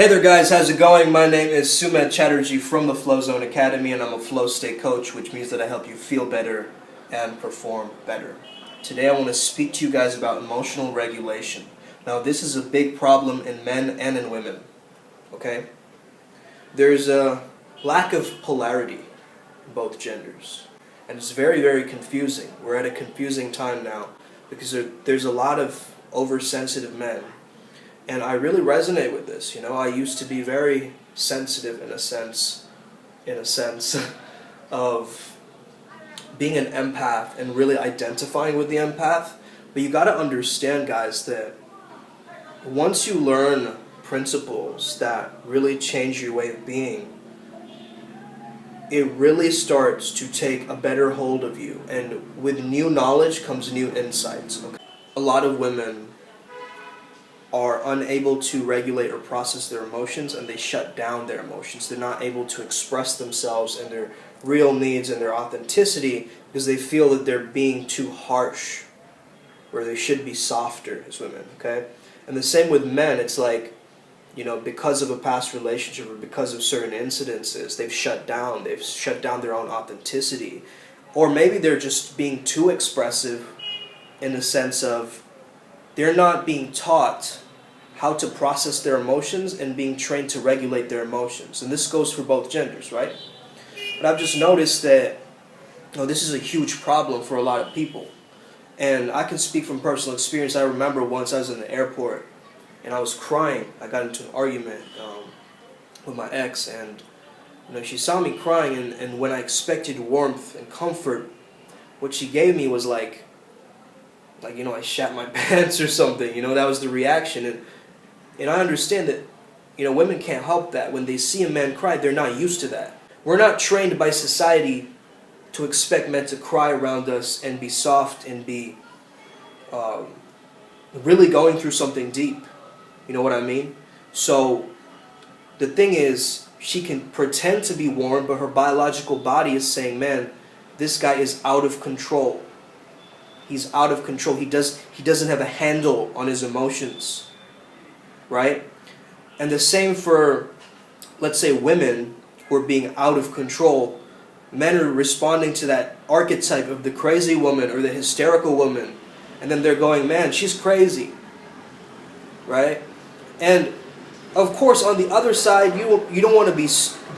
Hey there guys, how's it going? My name is Sumedh Chatterjee from the Flow Zone Academy, and I'm a flow state coach, which means that I help you feel better and perform better. Today I want to speak to you guys about emotional regulation. Now this is a big problem in men and in women, okay? There's a lack of polarity in both genders, and it's very, very confusing. We're at a confusing time now because there's a lot of oversensitive men. And I really resonate with this. You know, I used to be very sensitive in a sense of being an empath and really identifying with the empath. But you got to understand, guys, that once you learn principles that really change your way of being, it really starts to take a better hold of you. And with new knowledge comes new insights. Okay? A lot of women are unable to regulate or process their emotions, and they shut down their emotions. They're not able to express themselves and their real needs and their authenticity because they feel that they're being too harsh, where they should be softer as women, okay? And the same with men. It's like, you know, because of a past relationship or because of certain incidences, they've shut down their own authenticity. Or maybe they're just being too expressive in the sense of they're not being taught how to process their emotions and being trained to regulate their emotions. And this goes for both genders, right? But I've just noticed that this is a huge problem for a lot of people. And I can speak from personal experience. I remember once I was in the airport and I was crying. I got into an argument with my ex, and she saw me crying, and when I expected warmth and comfort, what she gave me was like I shat my pants or something. That was the reaction. And I understand that, women can't help that. When they see a man cry, they're not used to that. We're not trained by society to expect men to cry around us and be soft and be really going through something deep. You know what I mean? So the thing is, she can pretend to be warm, but her biological body is saying, man, this guy is out of control. He's out of control. He doesn't have a handle on his emotions, right? And the same for, let's say, women who are being out of control. Men are responding to that archetype of the crazy woman or the hysterical woman, and then they're going, man, she's crazy, right? And of course, on the other side, you don't want to be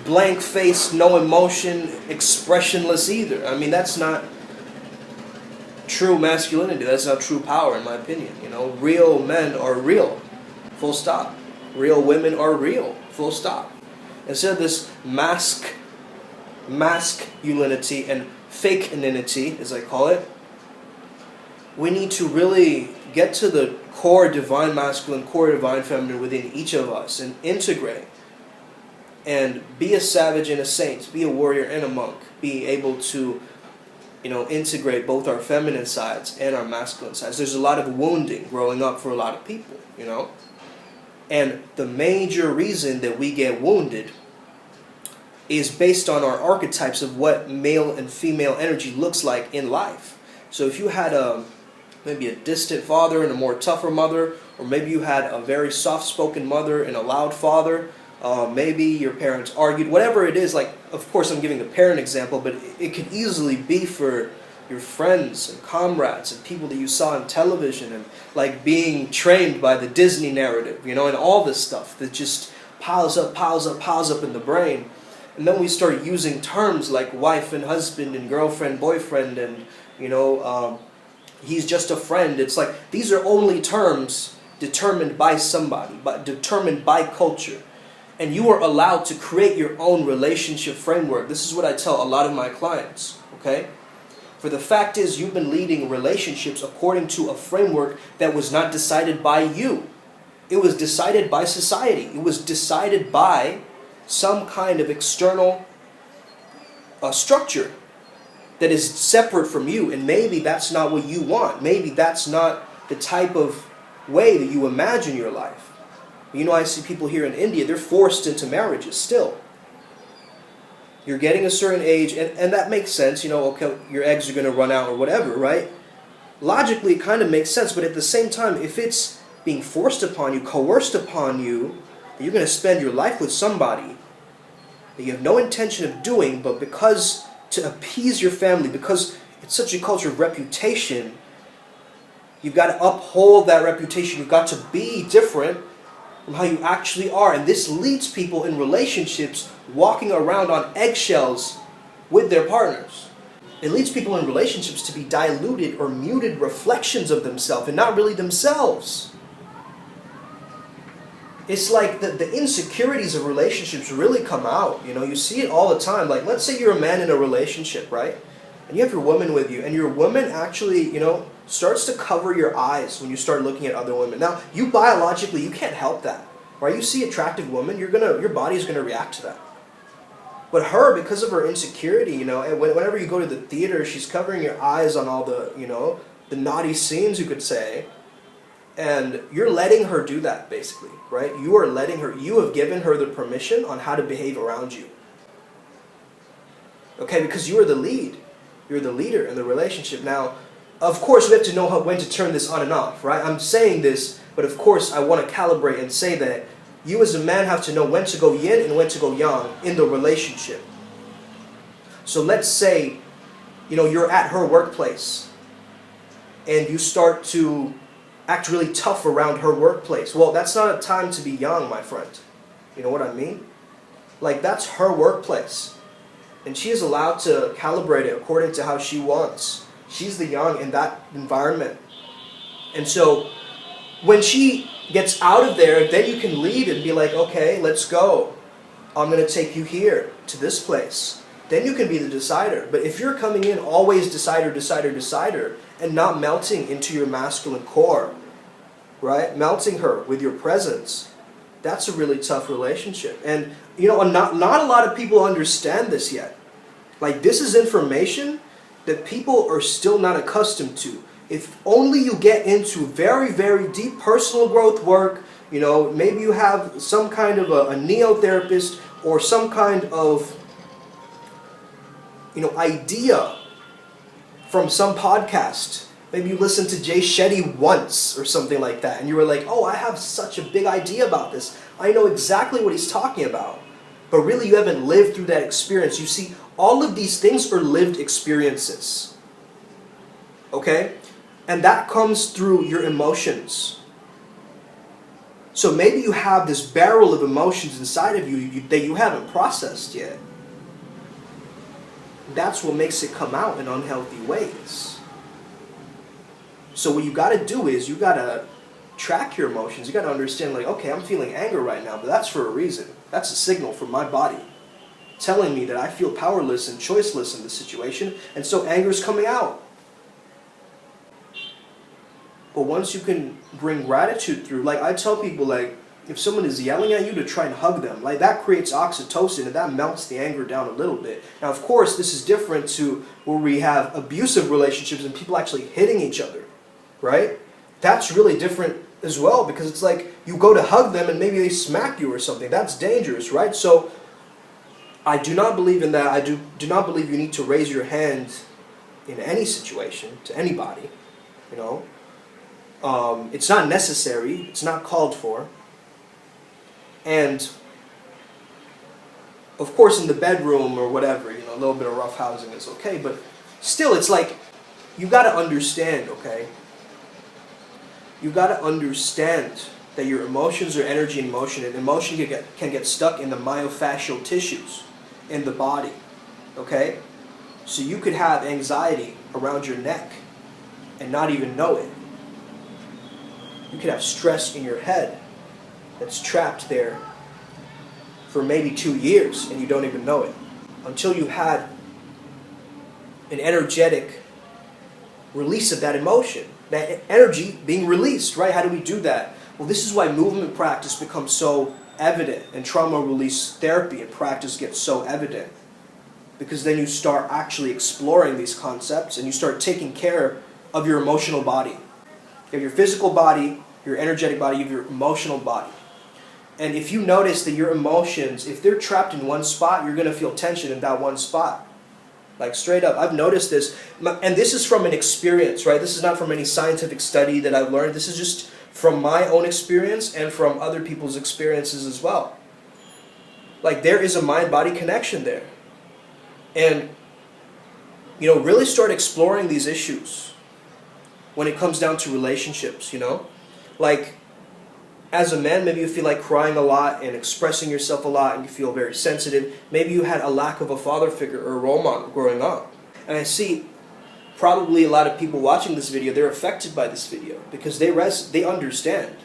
blank-faced, no emotion, expressionless either. I mean, that's not true masculinity. That's not true power, in my opinion. Real men are real, full stop. Real women are real, full stop. Instead of this masculinity and fake-inity, as I call it, we need to really get to the core divine masculine, core divine feminine within each of us and integrate and be a savage and a saint, be a warrior and a monk, be able to integrate both our feminine sides and our masculine sides. There's a lot of wounding growing up for a lot of people, And the major reason that we get wounded is based on our archetypes of what male and female energy looks like in life. So if you had maybe a distant father and a more tougher mother, or maybe you had a very soft-spoken mother and a loud father, maybe your parents argued, whatever it is, of course I'm giving a parent example, but it could easily be for your friends and comrades and people that you saw on television and being trained by the Disney narrative, and all this stuff that just piles up in the brain. And then we start using terms like wife and husband and girlfriend, boyfriend, and, he's just a friend. It's like these are only terms determined by somebody, but determined by culture. And you are allowed to create your own relationship framework. This is what I tell a lot of my clients, okay? For the fact is, you've been leading relationships according to a framework that was not decided by you. It was decided by society. It was decided by some kind of external structure that is separate from you. And maybe that's not what you want. Maybe that's not the type of way that you imagine your life. I see people here in India, they're forced into marriages still. You're getting a certain age, and that makes sense. Okay, your eggs are going to run out or whatever, right? Logically, it kind of makes sense, but at the same time, if it's being forced upon you, coerced upon you, You're going to spend your life with somebody that you have no intention of doing, but because to appease your family, because it's such a culture of reputation, you've got to uphold that reputation. You've got to be different from how you actually are. And this leads people in relationships walking around on eggshells with their partners. It leads people in relationships to be diluted or muted reflections of themselves and not really themselves. It's like the insecurities of relationships really come out. You know, you see it all the time. Like, let's say you're a man in a relationship, right? And you have your woman with you, and your woman actually, you know, starts to cover your eyes when you start looking at other women. Now, you biologically, you can't help that, right? You see attractive women, your body is gonna react to that. But her, because of her insecurity, you know, and whenever you go to the theater, she's covering your eyes on all the, you know, the naughty scenes, you could say. And you're letting her do that, basically, right? You are letting her, you have given her the permission on how to behave around you. Okay, because you are the lead. You're the leader in the relationship. Now, of course, we have to know when to turn this on and off, right? I'm saying this, but of course, I want to calibrate and say that you as a man have to know when to go yin and when to go yang in the relationship. So let's say, you know, you're at her workplace and you start to act really tough around her workplace. Well, that's not a time to be young, my friend. You know what I mean? Like, that's her workplace. And she is allowed to calibrate it according to how she wants. She's the young in that environment. And so, when she gets out of there, then you can lead and be like, okay, let's go. I'm going to take you here, to this place. Then you can be the decider. But if you're coming in always decider, decider, decider, and not melting into your masculine core, right? Melting her with your presence, that's a really tough relationship. And, you know, not a lot of people understand this yet. Like, this is information that people are still not accustomed to. If only you get into very, very deep personal growth work, you know, maybe you have some kind of a neo-therapist or some kind of, you know, idea from some podcast. Maybe you listened to Jay Shetty once or something like that, and you were like, oh, I have such a big idea about this. I know exactly what he's talking about. But really, you haven't lived through that experience. You see, all of these things are lived experiences. Okay? And that comes through your emotions. So maybe you have this barrel of emotions inside of you that you haven't processed yet. That's what makes it come out in unhealthy ways. So what you got to do is you got to track your emotions. You got to understand, like, okay, I'm feeling anger right now, but that's for a reason. That's a signal from my body telling me that I feel powerless and choiceless in this situation, and so anger's coming out. But once you can bring gratitude through, like I tell people, like, if someone is yelling at you, to try and hug them, like that creates oxytocin and that melts the anger down a little bit. Now, of course, this is different to where we have abusive relationships and people actually hitting each other, right? That's really different as well, because it's like you go to hug them and maybe they smack you or something. That's dangerous, right? So I do not believe in that. I do not believe you need to raise your hand in any situation to anybody, you know. It's not necessary. It's not called for. And of course, in the bedroom or whatever, you know, a little bit of roughhousing is okay. But still, it's like you got to understand, okay? You got to understand that your emotions are energy in motion, and emotion can get stuck in the myofascial tissues in the body, okay? So you could have anxiety around your neck and not even know it. You could have stress in your head that's trapped there for maybe 2 years and you don't even know it until you had an energetic release of that emotion, that energy being released, right? How do we do that? Well, this is why movement practice becomes so evident and trauma release therapy and practice gets so evident, because then you start actually exploring these concepts and you start taking care of your emotional body. You have your physical body, your energetic body, you have your emotional body. And if you notice that your emotions, if they're trapped in one spot, you're going to feel tension in that one spot. Like straight up, I've noticed this. And this is from an experience, right? This is not from any scientific study that I've learned. This is just from my own experience and from other people's experiences as well. Like, there is a mind-body connection there. And, you know, really start exploring these issues when it comes down to relationships, you know? Like, as a man, maybe you feel like crying a lot and expressing yourself a lot and you feel very sensitive. Maybe you had a lack of a father figure or a role model growing up. And I see probably a lot of people watching this video, they're affected by this video because they understand.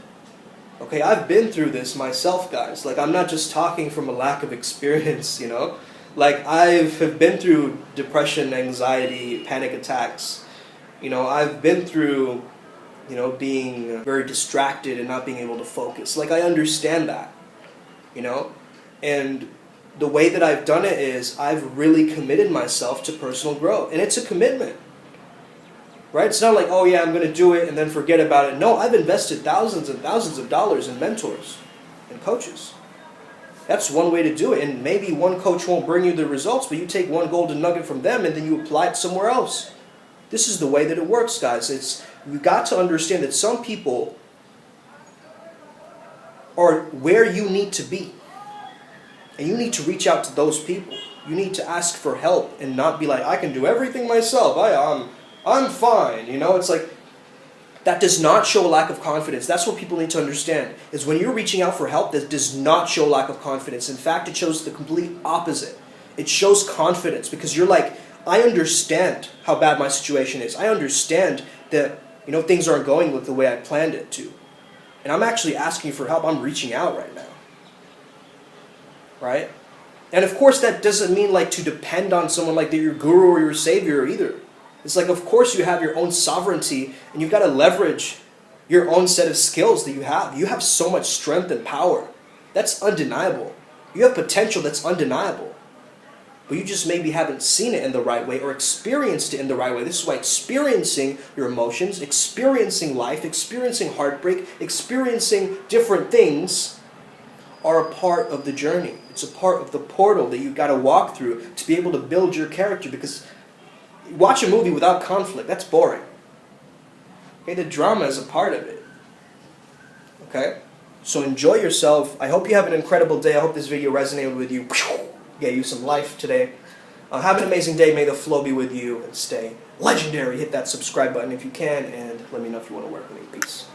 Okay, I've been through this myself, guys. Like, I'm not just talking from a lack of experience, you know? Like, have been through depression, anxiety, panic attacks. You know, I've been through, you know, being very distracted and not being able to focus. Like, I understand that, you know? And the way that I've done it is I've really committed myself to personal growth. And it's a commitment. Right? It's not like, oh yeah, I'm going to do it and then forget about it. No, I've invested thousands and thousands of dollars in mentors and coaches. That's one way to do it. And maybe one coach won't bring you the results, but you take one golden nugget from them and then you apply it somewhere else. This is the way that it works, guys. You've got to understand that some people are where you need to be. And you need to reach out to those people. You need to ask for help and not be like, I can do everything myself. I'm fine, you know? It's like, that does not show a lack of confidence. That's what people need to understand, is when you're reaching out for help, that does not show a lack of confidence. In fact, it shows the complete opposite. It shows confidence because you're like, I understand how bad my situation is. I understand that, you know, things aren't going with the way I planned it to. And I'm actually asking for help. I'm reaching out right now. Right? And of course, that doesn't mean like to depend on someone like they're your guru or your savior either. It's like, of course, you have your own sovereignty and you've got to leverage your own set of skills that you have. You have so much strength and power. That's undeniable. You have potential that's undeniable. But you just maybe haven't seen it in the right way or experienced it in the right way. This is why experiencing your emotions, experiencing life, experiencing heartbreak, experiencing different things are a part of the journey. It's a part of the portal that you've got to walk through to be able to build your character, because watch a movie without conflict, that's boring. Okay, the drama is a part of it. Okay? So enjoy yourself. I hope you have an incredible day. I hope this video resonated with you. Gave you some life today. Have an amazing day. May the flow be with you and stay legendary. Hit that subscribe button if you can, and let me know if you want to work with me. Peace.